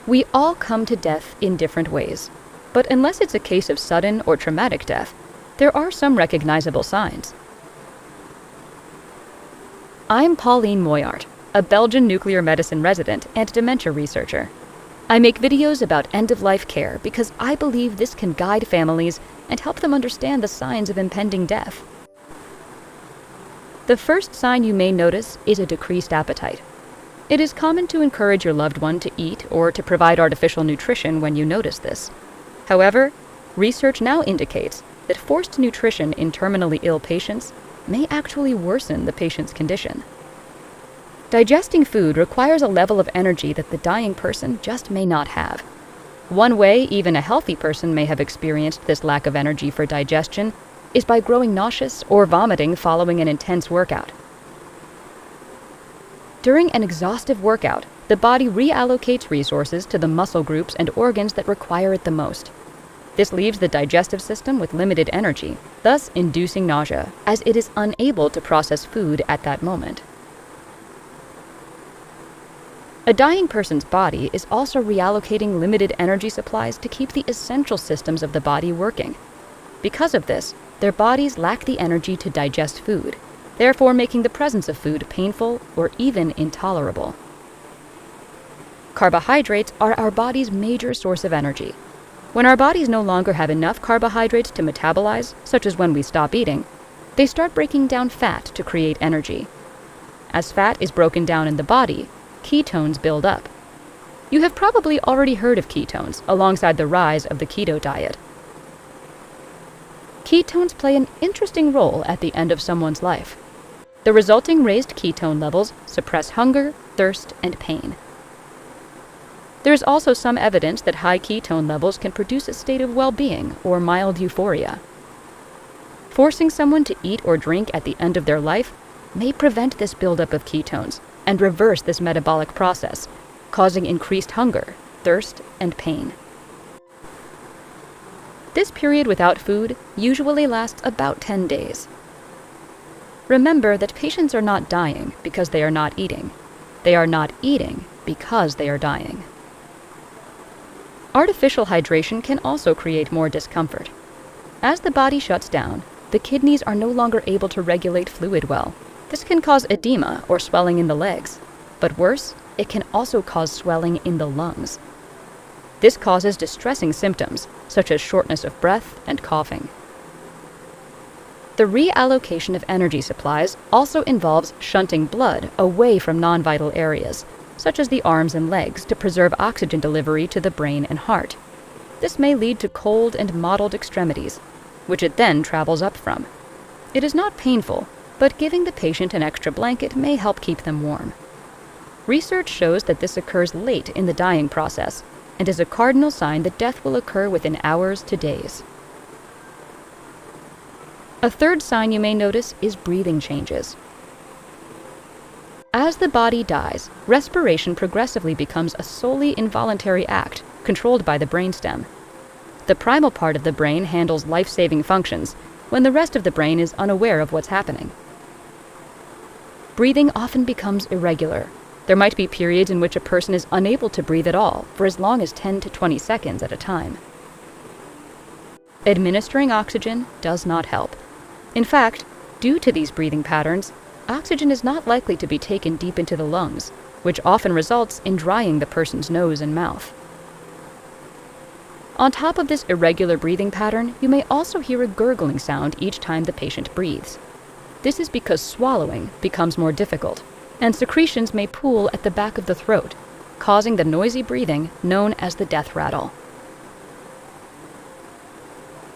We all come to death in different ways, but unless it's a case of sudden or traumatic death, there are some recognizable signs. I'm Pauline Moyart, a Belgian nuclear medicine resident and dementia researcher. I make videos about end-of-life care because I believe this can guide families and help them understand the signs of impending death. The first sign you may notice is a decreased appetite. It is common to encourage your loved one to eat or to provide artificial nutrition when you notice this. However, research now indicates that forced nutrition in terminally ill patients may actually worsen the patient's condition. Digesting food requires a level of energy that the dying person just may not have. One way even a healthy person may have experienced this lack of energy for digestion is by growing nauseous or vomiting following an intense workout. During an exhaustive workout, the body reallocates resources to the muscle groups and organs that require it the most. This leaves the digestive system with limited energy, thus inducing nausea, as it is unable to process food at that moment. A dying person's body is also reallocating limited energy supplies to keep the essential systems of the body working. Because of this, their bodies lack the energy to digest food, therefore making the presence of food painful or even intolerable. Carbohydrates are our body's major source of energy. When our bodies no longer have enough carbohydrates to metabolize, such as when we stop eating, they start breaking down fat to create energy. As fat is broken down in the body, ketones build up. You have probably already heard of ketones alongside the rise of the keto diet. Ketones play an interesting role at the end of someone's life. The resulting raised ketone levels suppress hunger, thirst, and pain. There is also some evidence that high ketone levels can produce a state of well-being or mild euphoria. Forcing someone to eat or drink at the end of their life may prevent this buildup of ketones and reverse this metabolic process, causing increased hunger, thirst, and pain. This period without food usually lasts about 10 days. Remember that patients are not dying because they are not eating. They are not eating because they are dying. Artificial hydration can also create more discomfort. As the body shuts down, the kidneys are no longer able to regulate fluid well. This can cause edema or swelling in the legs, but worse, it can also cause swelling in the lungs. This causes distressing symptoms, such as shortness of breath and coughing. The reallocation of energy supplies also involves shunting blood away from non-vital areas, such as the arms and legs, to preserve oxygen delivery to the brain and heart. This may lead to cold and mottled extremities, which it then travels up from. It is not painful, but giving the patient an extra blanket may help keep them warm. Research shows that this occurs late in the dying process and is a cardinal sign that death will occur within hours to days. A third sign you may notice is breathing changes. As the body dies, respiration progressively becomes a solely involuntary act, controlled by the brainstem. The primal part of the brain handles life-saving functions, when the rest of the brain is unaware of what's happening. Breathing often becomes irregular. There might be periods in which a person is unable to breathe at all for as long as 10 to 20 seconds at a time. Administering oxygen does not help. In fact, due to these breathing patterns, oxygen is not likely to be taken deep into the lungs, which often results in drying the person's nose and mouth. On top of this irregular breathing pattern, you may also hear a gurgling sound each time the patient breathes. This is because swallowing becomes more difficult, and secretions may pool at the back of the throat, causing the noisy breathing known as the death rattle.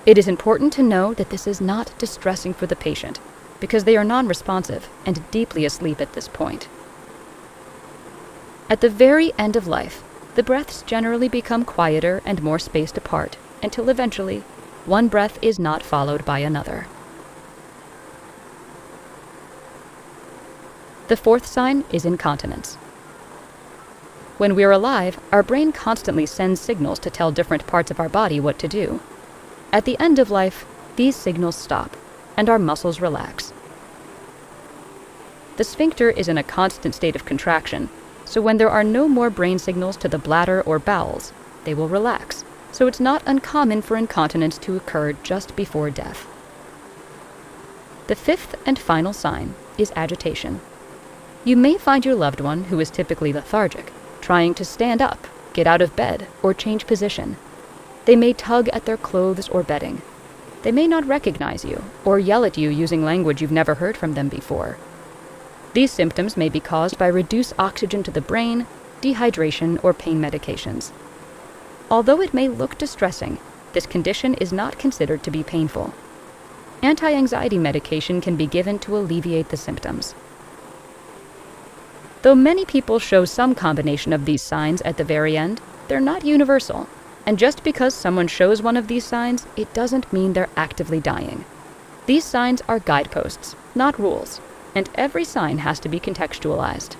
It is important to know that this is not distressing for the patient, because they are non-responsive and deeply asleep at this point. At the very end of life, the breaths generally become quieter and more spaced apart, until eventually, one breath is not followed by another. The fourth sign is incontinence. When we're alive, our brain constantly sends signals to tell different parts of our body what to do. At the end of life, these signals stop, and our muscles relax. The sphincter is in a constant state of contraction, So when there are no more brain signals to the bladder or bowels, they will relax. So it's not uncommon for incontinence to occur just before death. The fifth and final sign is agitation. You may find your loved one, who is typically lethargic, trying to stand up, get out of bed, or change position. They may tug at their clothes or bedding. They may not recognize you, or yell at you using language you've never heard from them before. These symptoms may be caused by reduced oxygen to the brain, dehydration, or pain medications. Although it may look distressing, this condition is not considered to be painful. Anti-anxiety medication can be given to alleviate the symptoms. Though many people show some combination of these signs at the very end, they're not universal. And just because someone shows one of these signs, it doesn't mean they're actively dying. These signs are guideposts, not rules, and every sign has to be contextualized.